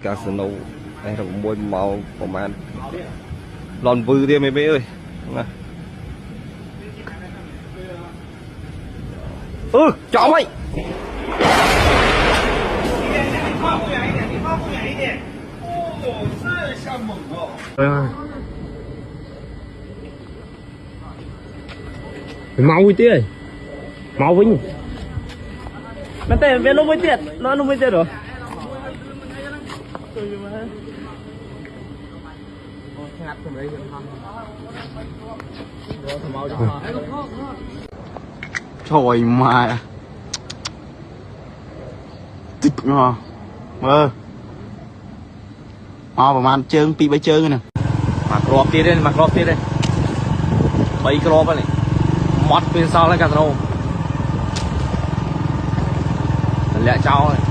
casino đây là một màu của màn lòn vư đi mấy bé ơi nè chó mày mau đi ơi mau vinh mà tên về nó mới tiệt rồi trời mà tích mà vào màn chơi bị bay chơi nè mà crop tiếp đây mấy crop này mót bên sau lại casino lẹ cháu này